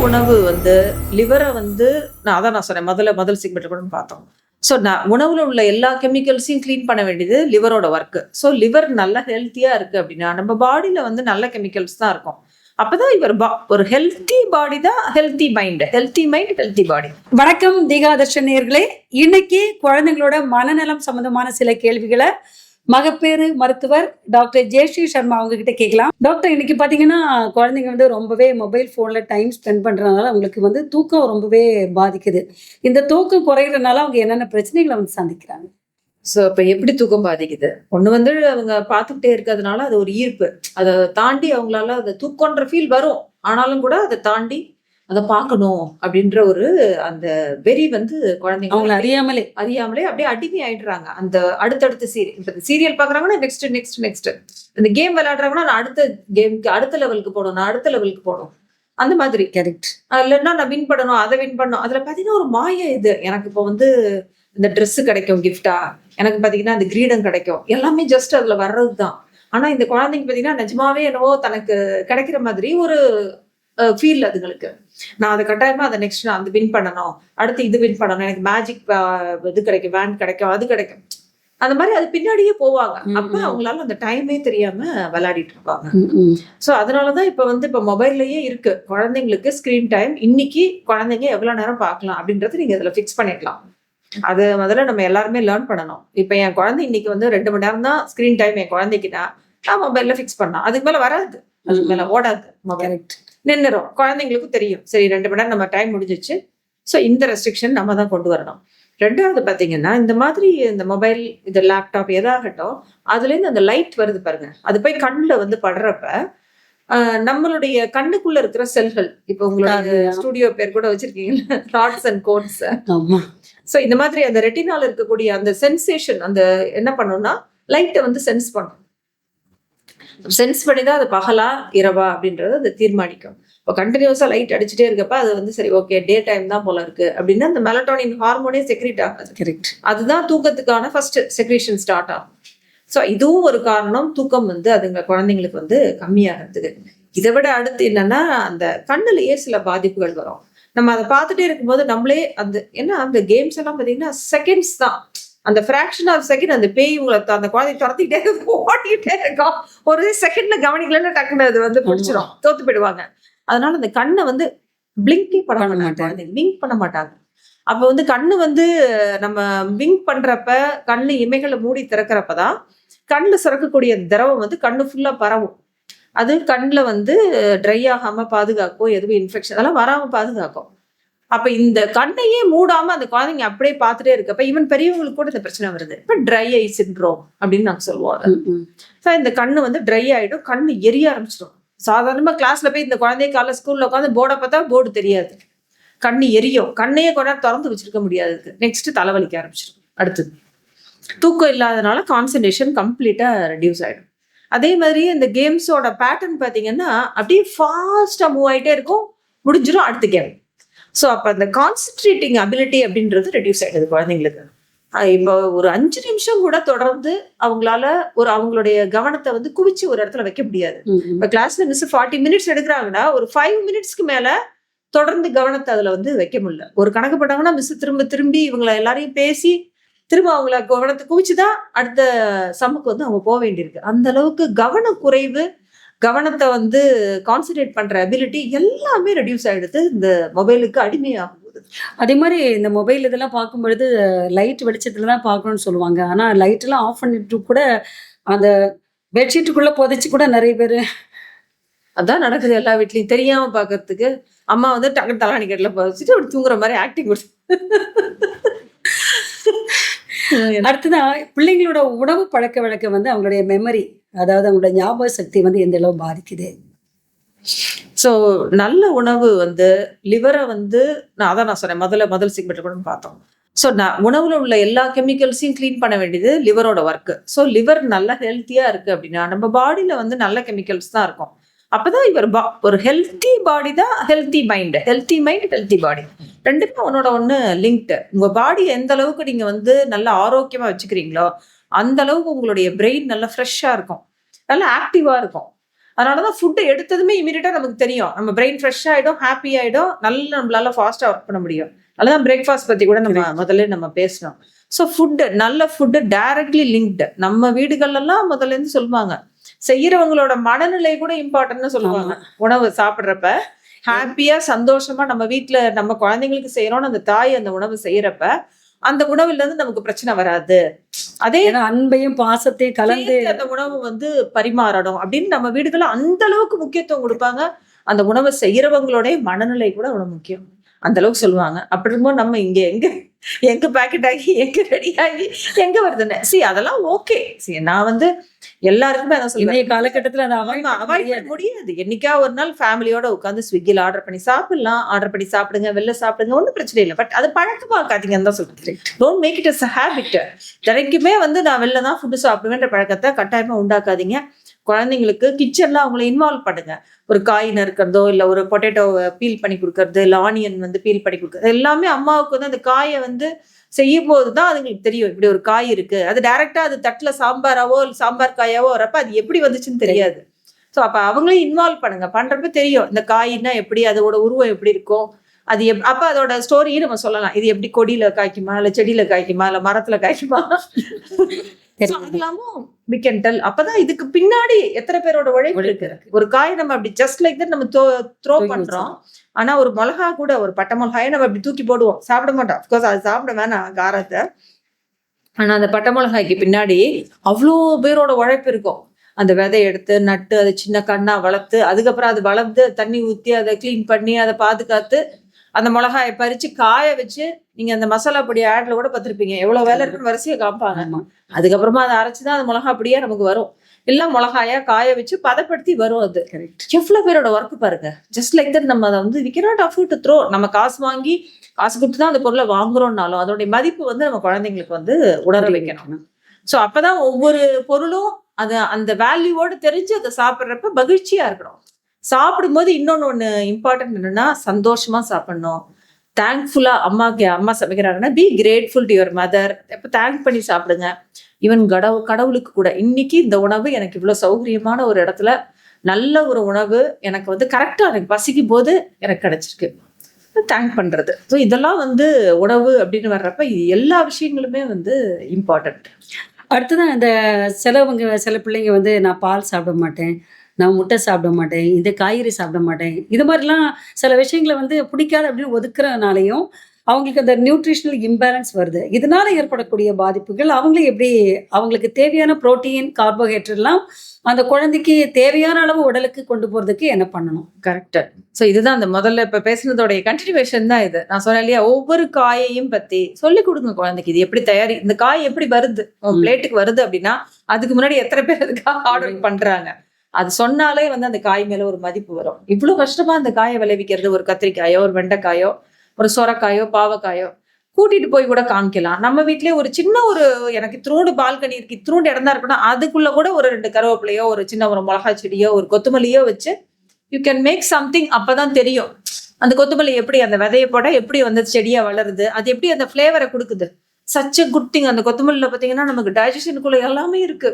உணவு வந்து லிவரை வந்து நான் சொன்னேன் முதல் செக்மெண்ட் கூட பார்த்தோம். ஸோ நான் உணவுல உள்ள எல்லா கெமிக்கல்ஸையும் க்ளீன் பண்ண வேண்டியது லிவரோட ஒர்க்கு. ஸோ லிவர் நல்லா ஹெல்த்தியா இருக்கு அப்படின்னா நம்ம பாடியில வந்து நல்ல கெமிக்கல்ஸ் தான் இருக்கும். அப்பதான் இவர் ஒரு ஹெல்த்தி பாடி தான் ஹெல்த்தி மைண்ட் ஹெல்த்தி பாடி. வணக்கம் தீகாதர்ஷன் நேயர்களே, இன்னைக்கு குழந்தைங்களோட மனநலம் சம்பந்தமான சில கேள்விகளை மகப்பேறு மருத்துவர் டாக்டர் ஜெயஸ்ரீ சர்மா அவங்க கிட்ட கேட்கலாம். டாக்டர், இன்னைக்கு பாத்தீங்கன்னா குழந்தைங்க வந்து ரொம்பவே மொபைல் போன்ல டைம் ஸ்பெண்ட் பண்றதுனால அவங்களுக்கு வந்து தூக்கம் ரொம்பவே பாதிக்குது. இந்த தூக்கம் குறையிறதுனால அவங்க என்னென்ன பிரச்சனைகளை வந்து சந்திக்கிறாங்க? ஸோ இப்போ எப்படி தூக்கம் பாதிக்குது? ஒன்று வந்து அவங்க பார்த்துக்கிட்டே இருக்கிறதுனால அது ஒரு ஈர்ப்பு. அதை தாண்டி அவங்களால அதை தூக்கன்ற ஃபீல் வரும். ஆனாலும் கூட அதை தாண்டி அதை பார்க்கணும் அப்படின்ற ஒரு அந்த வெறி வந்து குழந்தைங்க அவங்களை அறியாமலே அப்படியே அடிமை ஆயிடுறாங்க. அந்த அடுத்தடுத்த சீரியல் பாக்குறாங்கன்னா நெக்ஸ்ட் இந்த கேம் விளையாடுறாங்கன்னா நான் அடுத்த கேமுக்கு அடுத்த லெவலுக்கு போகணும் அந்த மாதிரி. கரெக்ட். இல்லைன்னா நான் வின் பண்ணணும், அதை வின் பண்ணணும். அதுல பாத்தீங்கன்னா ஒரு மாய இது. எனக்கு இப்போ வந்து இந்த ட்ரெஸ் கிடைக்கும் கிஃப்டா, எனக்கு பாத்தீங்கன்னா அந்த கிரீடம் கிடைக்கும், எல்லாமே ஜஸ்ட் அதுல வர்றதுதான். ஆனா இந்த குழந்தைங்க பாத்தீங்கன்னா நிஜமாவே என்னவோ தனக்கு கிடைக்கிற மாதிரி ஒரு ஃபீல் அதுங்களுக்கு. நான் அதை கட்டாயமா அதை நெக்ஸ்ட் நான் அது வின் பண்ணணும், அடுத்து இது வின் பண்ணணும், எனக்கு மேஜிக் இது கிடைக்கும், வேன் கிடைக்கும், அது கிடைக்கும், அந்த மாதிரி அது பின்னாடியே போவாங்க. அப்ப அவங்களால அந்த டைமே தெரியாம விளையாடிட்டு இருப்பாங்க. சோ அதனாலதான் இப்ப மொபைல்லயே இருக்கு குழந்தைங்களுக்கு ஸ்கிரீன் டைம். இன்னைக்கு குழந்தைங்க எவ்வளவு நேரம் பார்க்கலாம் அப்படின்றது நீங்க இதுல பிக்ஸ் பண்ணிக்கலாம். அது முதல்ல நம்ம எல்லாருமே லேர்ன் பண்ணணும். இப்ப என் குழந்தை இன்னைக்கு வந்து 2 மணி நேரம் தான் ஸ்கிரீன் டைம் என் குழந்தைக்குன்னா நான் மொபைல்ல பிக்ஸ் பண்ணலாம். அதுக்கு மேல வராது, அதுக்கு மேல ஓடாது, மொபைல் நின்னுரும். குழந்தைங்களுக்கும் தெரியும், சரி 2 மணி நேரம் நம்ம டைம் முடிஞ்சிச்சு, ஸோ இந்த ரெஸ்ட்ரிக்ஷன் நம்ம தான் கொண்டு வரணும். ரெண்டாவது பாத்தீங்கன்னா இந்த மாதிரி இந்த மொபைல், இந்த லேப்டாப் எதாகட்டும், அதுல இருந்து அந்த லைட் வருது பாருங்க, அது போய் கண்ணுல வந்து படுறப்ப நம்மளுடைய கண்ணுக்குள்ள இருக்கிற செல்கள், இப்ப உங்களோட ஸ்டுடியோ பேர் கூட வச்சிருக்கீங்க தாட்ஸ் அண்ட் கோட்ஸ். ஸோ இந்த மாதிரி அந்த ரெட்டினால இருக்கக்கூடிய அந்த சென்சேஷன் அந்த என்ன பண்ணும்னா லைட்டை வந்து சென்ஸ் பண்ணும். சென்ஸ் பண்ணி தான் அது பகலா இரவா அப்படின்றத அது தீர்மானிக்கும். இப்போ கண்டினியூஸா லைட் அடிச்சுட்டே இருக்கப்ப அது வந்து சரி ஓகே டே டைம் தான் போல இருக்கு அப்படின்னு அந்த மெலட்டோனின் ஹார்மோனே செக்ரீட் ஆகாது. கரெக்ட். அதுதான் தூக்கத்துக்கான ஃபர்ஸ்ட் செக்ரீஷன் ஸ்டார்ட் ஆகும். ஸோ இதுவும் ஒரு காரணம், தூக்கம் வந்து அதுங்க குழந்தைங்களுக்கு வந்து கம்மியாகிறதுக்கு. இதை விட அடுத்து என்னன்னா அந்த கண்ணுலயே சில பாதிப்புகள் வரும். நம்ம அதை பார்த்துட்டே இருக்கும்போது நம்மளே அந்த அந்த கேம்ஸ் எல்லாம் பார்த்தீங்கன்னா செகண்ட்ஸ் தான், அந்த ஃபிராக்ஷன் ஆஃப் செகண்ட் அந்த பேய் உங்களை அந்த குழந்தை துரத்திக்கிட்டே ஓடிக்கிட்டே இருக்கும். ஒரு செகண்ட்ல கவனிக்கலன்னு டக்குன்னு அது வந்து பிடிச்சிடும், தோத்து போயிடுவாங்க. அதனால அந்த கண்ணை வந்து பிளிங்கே பண்ண மாட்டாங்க, விங்க் பண்ண மாட்டாங்க. அப்ப வந்து கண்ணு வந்து நம்ம விங்க் பண்றப்ப கண்ணு இமைகளை மூடி திறக்கிறப்பதான் கண்ணுல சுரக்கக்கூடிய திரவம் வந்து கண்ணு ஃபுல்லா பரவும். அது கண்ணுல வந்து ட்ரை ஆகாம பாதுகாக்கும், எதுவும் இன்ஃபெக்ஷன் அதெல்லாம் வராம பாதுகாக்கும். அப்ப இந்த கண்ணையே மூடாம அந்த குழந்தைங்க அப்படியே பார்த்துட்டே இருக்கப்ப ஈவன் பெரியவங்களுக்கு கூட இந்த பிரச்சனை வருது. இப்ப ட்ரை ஐ சிண்ட்ரோம் அப்படின்னு நாங்க சொல்லுவோம். இந்த கண்ணு வந்து ட்ரை ஆயிடும், கண்ணு எரிய ஆரம்பிச்சிடும். சாதாரணமா கிளாஸ்ல போய் இந்த குழந்தைய காலைல ஸ்கூல்ல உட்காந்து போர்டை பார்த்தா போர்டு தெரியாது, கண்ணு எரியும். கண்ணையே கொண்டாந்து திறந்து வச்சிருக்க முடியாது. நெக்ஸ்ட் தலைவலிக்க ஆரம்பிச்சிடும். அடுத்தது தூக்கம் இல்லாதனால கான்சன்ட்ரேஷன் கம்ப்ளீட்டா ரெடியூஸ் ஆயிடும். அதே மாதிரி இந்த கேம்ஸோட பேட்டர்ன் பாத்தீங்கன்னா அப்படியே ஃபாஸ்டா மூவ் ஆயிட்டே இருக்கும், முடிஞ்சிடும் அடுத்த கேம். ஸோ அப்போ அந்த கான்சென்ட்ரேட்டிங் அபிலிட்டி அப்படின்றது ரெடியூஸ் ஆயிடுது குழந்தைங்களுக்கு. இப்போ ஒரு 5 நிமிஷம் கூட தொடர்ந்து அவங்களால அவங்களுடைய கவனத்தை வந்து குவிச்சு ஒரு இடத்துல வைக்க முடியாது. இப்போ கிளாஸ்ல மிஸ் 40 மினிட்ஸ் எடுக்கிறாங்கன்னா ஒரு 5 மினிட்ஸ்க்கு மேல தொடர்ந்து கவனத்தை அதுல வந்து வைக்க முடியல. ஒரு கணக்கு போட்டாங்கன்னா மிஸ் திரும்பி இவங்களை எல்லாரையும் பேசி திரும்ப அவங்கள கவனத்தை குவிச்சுதான் அடுத்த சம்முக்கு வந்து அவங்க போக வேண்டியிருக்கு. அந்த அளவுக்கு கவன குறைவு, கவனத்தை வந்து கான்சென்ட்ரேட் பண்ற அபிலிட்டி எல்லாமே ரெடியூஸ் ஆயிடுது இந்த மொபைலுக்கு அடிமையாகும் போது. அதே மாதிரி இந்த மொபைல் இதெல்லாம் பார்க்கும்பொழுது லைட் வெளிச்சத்துல தான் பார்க்கணும்னு சொல்லுவாங்க. ஆனா லைட் எல்லாம் ஆஃப் பண்ணிட்டு கூட அந்த பெட்ஷீட்டுக்குள்ள புதைச்சு கூட நிறைய பேர் அதான் நடக்குது எல்லா வீட்லயும். தெரியாம பாக்குறதுக்கு அம்மா வந்து டக்கு தலாணி கட்டில புதைச்சிட்டு அப்படி தூங்குற மாதிரி ஆக்டிங் கொடுத்து. அடுத்ததான் பிள்ளைங்களோட உணவு பழக்க வழக்கம் வந்து அவங்களுடைய மெமரி, அதாவது அவங்களோட ஞாபக சக்தி வந்து எந்த அளவு பாதிக்குது? ஸோ நல்ல உணவு வந்து லிவரை வந்து நான் சொன்னேன் முதல் செக்மெண்ட் கூட பார்த்தோம். ஸோ உணவுல உள்ள எல்லா கெமிக்கல்ஸையும் க்ளீன் பண்ண வேண்டியது லிவரோட ஒர்க்கு. ஸோ லிவர் நல்லா ஹெல்த்தியா இருக்கு அப்படின்னா நம்ம பாடியில வந்து நல்ல கெமிக்கல்ஸ் தான் இருக்கும். அப்பதான் இவர் ஒரு ஹெல்த்தி பாடி தான் ஹெல்த்தி மைண்ட் பாடி. ரெண்டுமே ஒன்னோட ஒண்ணு லிங்க்டு. உங்க பாடி எந்த அளவுக்கு நீங்க வந்து நல்லா ஆரோக்கியமா வச்சுக்கிறீங்களோ அந்த அளவுக்கு உங்களுடைய பிரெயின் நல்லா ஃப்ரெஷ்ஷா இருக்கும், நல்லா ஆக்டிவா இருக்கும். அதனாலதான் ஃபுட்டை எடுத்ததுமே இமீடியட்டா நமக்கு தெரியும், நம்ம பிரெயின் ஃப்ரெஷ் ஆயிடும், ஹாப்பி ஆயிடும், நல்ல நம்மளால ஃபாஸ்டா ஒர்க் பண்ண முடியும். அதுதான் பிரேக்ஃபாஸ்ட் பத்தி கூட நம்ம முதல்ல நம்ம பேசணும். ஸோ ஃபுட்டு, நல்ல ஃபுட்டு டைரக்ட்லி லிங்க்டு. நம்ம வீடுகள்லாம் முதல்ல இருந்து சொல்லுவாங்க, செய்யறவங்களோட மனநிலை கூட இம்பார்ட்டன்ட்னு சொல்லுவாங்க. உணவு சாப்பிட்றப்ப ஹாப்பியா சந்தோஷமா நம்ம வீட்டுல நம்ம குழந்தைங்களுக்கு செய்யறோம்னு அந்த தாய் அந்த உணவு செய்யறப்ப அந்த உணவுல இருந்து நமக்கு பிரச்சனை வராது. அதே அன்பையும் பாசத்தையும் கலந்து அந்த உணவு வந்து பரிமாறணும் அப்படின்னு நம்ம வீடுகள்ல அந்த அளவுக்கு முக்கியத்துவம் கொடுப்பாங்க. அந்த உணவை செய்யறவங்களோட மனநிலை கூட அவ்வளவு முக்கியம், அந்த அளவுக்கு சொல்லுவாங்க. அப்படி இருக்கும்போது நம்ம இங்க எங்க பேக்கெட் ஆகி எங்க ரெடி ஆகி எங்க வருதுன்னு அதெல்லாம் ஓகே. நான் வந்து எல்லாருக்குமே அதான் சொல்லுவேன், காலகட்டத்துல அதை அவாய்ட் பண்ண முடியாது. என்னைக்கா ஒரு நாள் ஃபேமிலியோட உட்காந்து ஸ்விக்கில ஆர்டர் பண்ணி சாப்பிடலாம், ஆர்டர் பண்ணி சாப்பிடுங்க, வெளில சாப்பிடுங்க, ஒன்றும் பிரச்சனை இல்லை. பட் அது பழக்கமாக்காதீங்கன்னு தான் சொல்றேன். Don't make it as a habit. தினைக்குமே வந்து நான் வெளில தான் ஃபுட்டு சாப்பிடுவேன்ற பழக்கத்தை கட்டாயமா உண்டாக்காதீங்க. குழந்தைங்களுக்கு கிச்சன்ல அவங்கள இன்வால்வ் பண்ணுங்க. ஒரு காய் நறுக்கிறதோ இல்லை ஒரு பொட்டேட்டோ பீல் பண்ணி கொடுக்கறது, இல்லை ஆனியன் வந்து பீல் பண்ணி கொடுக்கறது, எல்லாமே அம்மாவுக்கு வந்து அந்த காயை வந்து செய்யும் போதுதான் அதுங்களுக்கு தெரியும் இப்படி ஒரு காய் இருக்கு. அது டைரக்டா அது தட்டுல சாம்பாராவோ சாம்பார் காயாவோ வரப்ப அது எப்படி வந்துச்சுன்னு தெரியாது. ஸோ அப்ப அவங்களையும் இன்வால்வ் பண்ணுங்க. பண்றப்ப தெரியும் இந்த காய்னா எப்படி, அதோட உருவம் எப்படி இருக்கும், அது அப்ப அதோட ஸ்டோரியும் நம்ம சொல்லலாம். இது எப்படி கொடியில காய்க்குமா, இல்ல செடியில காய்க்குமா, இல்ல மரத்துல காய்க்குமா, அதெல்லாமும் we can tell. அப்பதான் இதுக்கு பின்னாடி எத்தனை பேரோட உழைப்பு இருக்கு. ஒரு காய் நம்ம அப்படி ஜஸ்ட் லைக் தட் நம்ம த்ரோ பண்றோம். ஆனா ஒரு மிளகா கூட, ஒரு பட்டை மிளகாயை நம்ம அப்படி தூக்கி போடுவோம், சாப்பிட மாட்டோம். அப்கோர்ஸ் அது சாப்பிட வேணாம் காரத்தை. ஆனா அந்த பட்டை மிளகாய்க்கு பின்னாடி அவ்வளோ பேரோட உழைப்பு இருக்கும். அந்த விதையை எடுத்து நட்டு அதை சின்ன கண்ணா வளர்த்து, அதுக்கப்புறம் அது வளர்ந்து தண்ணி ஊற்றி அதை கிளீன் பண்ணி அதை பாதுகாத்து அந்த மிளகாயை பறிச்சு காய வச்சு, நீங்க அந்த மசாலா பொடி ஆட்ல கூட பார்த்திருப்பீங்க, எவ்வளவு வேலை இருக்குன்னு வரிசையை காமிப்பாங்க. அதுக்கப்புறமா அதை அரைச்சுதான் அந்த மிளகா பொடியா நமக்கு வரும். எல்லாம் மிளகாயா காய வச்சு பதப்படுத்தி வரும். அது எவ்வளவு பேரோட ஒர்க் பாருங்க. ஜஸ்ட் லைக் தட் நம்ம அதை வந்து we cannot afford to throw. நம்ம காசு வாங்கி காசு கொடுத்து தான் அந்த பொருளை வாங்குறோம்னாலும் அதோடைய மதிப்பு வந்து நம்ம குழந்தைங்களுக்கு வந்து உணர வைக்கணும். ஸோ அப்பதான் ஒவ்வொரு பொருளும் அது அந்த வேல்யூவோடு தெரிஞ்சு அதை சாப்பிட்றப்ப மகிழ்ச்சியா இருக்கணும். சாப்பிடும்போது இன்னொன்னு ஒண்ணு இம்பார்ட்டன்ட் என்னன்னா, சந்தோஷமா சாப்பிடணும். தேங்க்ஃபுல்லா அம்மா சமைக்கிறாங்கன்னா be grateful to your mother. எப்ப தேங்க் பண்ணி சாப்பிடுங்க. ஈவன் கடவுளுக்கு கூட இன்னைக்கு இந்த உணவு எனக்கு இவ்வளவு சௌகரியமான ஒரு இடத்துல நல்ல ஒரு உணவு எனக்கு வந்து கரெக்டா எனக்கு பசிக்கும் போது எனக்கு கிடைச்சிருக்கு, தேங்க் பண்றது. ஸோ இதெல்லாம் வந்து உணவு அப்படின்னு வர்றப்ப இது எல்லா விஷயங்களுமே வந்து இம்பார்ட்டன்ட். அடுத்ததான் இந்த சில பிள்ளைங்க வந்து நான் பால் சாப்பிட மாட்டேன், நான் முட்டை சாப்பிட மாட்டேன், இந்த காய்கறி சாப்பிட மாட்டேன், இது மாதிரிலாம் சில விஷயங்களை வந்து பிடிக்காது அப்படின்னு ஒதுக்குறதுனாலையும் அவங்களுக்கு அந்த நியூட்ரிஷனல் இம்பேலன்ஸ் வருது. இதனால ஏற்படக்கூடிய பாதிப்புகள் அவங்களுக்கு தேவையான புரோட்டீன், கார்போஹைட்ரேட்லாம் அந்த குழந்தைக்கு தேவையான அளவு உடலுக்கு கொண்டு போறதுக்கு என்ன பண்ணணும்? கரெக்ட். ஸோ இதுதான் அந்த முதல்ல இப்ப பேசுனதோடைய கண்டினியூவேஷன் தான் இது. நான் சொன்னேன் இல்லையா, ஒவ்வொரு காயையும் பத்தி சொல்லி கொடுங்க குழந்தைக்கு. இது எப்படி இந்த காய் எப்படி வருது, உன் பிளேட்டுக்கு வருது அப்படின்னா அதுக்கு முன்னாடி எத்தனை பேர் அதுக்காக ஆர்டர் பண்றாங்க, அது சொன்னாலே வந்து அந்த காய் மேல ஒரு மதிப்பு வரும். இவ்வளவு கஷ்டமா அந்த காயை விளைவிக்கிறது, ஒரு கத்திரிக்காயோ ஒரு வெண்டைக்காயோ ஒரு சொரக்காயோ பாவக்காயோ கூட்டிட்டு போய் கூட காமிக்கலாம். நம்ம வீட்லயே ஒரு சின்ன எனக்கு இத்தினோண்டு பால்கனி இருக்கு, இத்தினோண்டு இடம் தான் இருக்கணும், அதுக்குள்ள கூட ஒரு 2 கருவேப்பிலையோ ஒரு சின்ன ஒரு மிளகா செடியோ ஒரு கொத்தமல்லியோ வச்சு யூ கேன் மேக் சம்திங். அப்பதான் தெரியும் அந்த கொத்தமல்லி எப்படி அந்த விதையை போட எப்படி வந்து செடியா வளருது, அது எப்படி அந்த ஃபிளேவரை கொடுக்குது. Such a good thing. அந்த கொத்தமல்லியில பாத்தீங்கன்னா நமக்கு டைஜஷனுக்குள்ள எல்லாமே இருக்கு,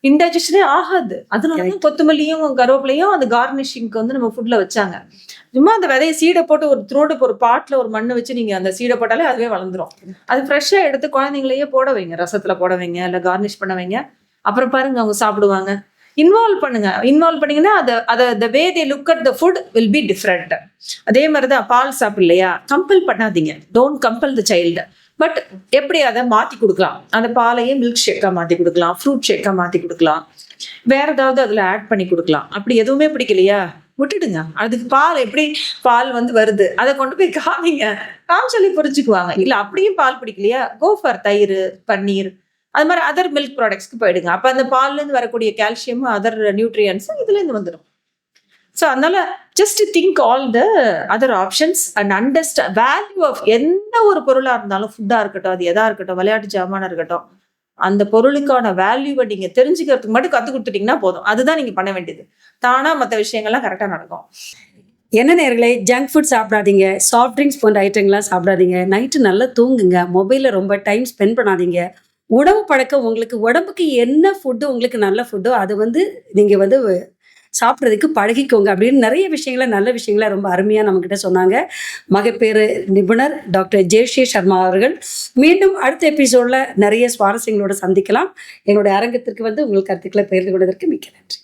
இன்டைஜஷனே ஆகாது. அதனால கொத்தமல்லியும் கருவேப்பிலையும் அந்த கார்னிஷிங்க்கு வந்து நம்ம ஃபுட்ல வச்சாங்க. சும்மா அந்த விதையை சீடை போட்டு ஒரு பாட்டில் ஒரு மண்ணை வச்சு நீங்க அந்த சீடை போட்டாலே அதுவே வளர்ந்துரும். அது ஃப்ரெஷ்ஷா எடுத்து குழந்தைங்களையே போட வைங்க, ரசத்துல போட வைங்க, இல்லை கார்னிஷ் பண்ண வைங்க. அப்புறம் பாருங்க அவங்க சாப்பிடுவாங்க. இன்வால்வ் பண்ணீங்கன்னா the way they look at the food will be different. அதே மாதிரிதான் பால் சாப்பிடலையா, கம்பல் பண்ணாதீங்க, don't compel the child. But எப்படி அதை மாத்தி கொடுக்கலாம், அந்த பாலையே மில்க் ஷேக்கா மாத்தி கொடுக்கலாம், ஃப்ரூட் ஷேக்கா மாத்தி கொடுக்கலாம், வேற ஏதாவது அதுல ஆட் பண்ணி கொடுக்கலாம். அப்படி எதுவுமே பிடிக்கலையா விட்டுடுங்க. அதுக்கு பால் வந்து வருது, அதை கொண்டு போய் காமிச்சொல்லி புரிஞ்சுக்குவாங்க. இல்ல அப்படியும் பால் பிடிக்கலையா, கோ ஃபார் தயிர், பன்னீர், அது மாதிரி அதர் மில்க் ப்ராடக்ட்ஸ்க்கு போயிடுங்க. அப்ப அந்த பால்ல இருந்து வரக்கூடிய கால்சியம், அதர் நியூட்ரியன்ஸும் இதுல இருந்து வந்துடும். ஸோ அதனால just think all the other options and understand value of எந்த ஒரு பொருளா இருந்தாலும், ஃபுட்டா இருக்கட்டும், அது எதா இருக்கட்டும், விளையாட்டு ஜாமானா இருக்கட்டும், அந்த பொருளுக்கான வேல்யூவை நீங்க தெரிஞ்சுக்கிறதுக்கு மட்டும் கத்து கொடுத்துட்டீங்கன்னா போதும். அதுதான் நீங்க பண்ண வேண்டியது. தானா மற்ற விஷயங்கள்லாம் கரெக்டா நடக்கும். என்ன நேயர்களே, ஜங்க் ஃபுட் சாப்பிடாதீங்க, சாஃப்ட் ட்ரிங்க்ஸ் போன்ற ஐட்டங்கள்லாம் சாப்பிடாதீங்க, நைட்டு நல்லா தூங்குங்க, மொபைலில் ரொம்ப டைம் ஸ்பெண்ட் பண்ணாதீங்க. உணவு பழக்கம் உங்களுக்கு உடம்புக்கு என்ன ஃபுட்டு உங்களுக்கு நல்ல ஃபுட்டோ அது வந்து நீங்கள் வந்து சாப்பிட்றதுக்கு பழகிக்கோங்க அப்படின்னு நிறைய விஷயங்களை, நல்ல விஷயங்களை ரொம்ப அருமையாக நம்மக்கிட்ட சொன்னாங்க மகப்பேறு நிபுணர் டாக்டர் ஜெயஸ்ரீ சர்மா அவர்கள். மீண்டும் அடுத்த எபிசோடில் நிறைய சுவாரஸ்யங்களோட சந்திக்கலாம். எங்களுடைய அரங்கத்திற்கு வந்து உங்கள் கருத்துக்களை பகிர்ந்து கொண்டதற்கு மிக்க நன்றி.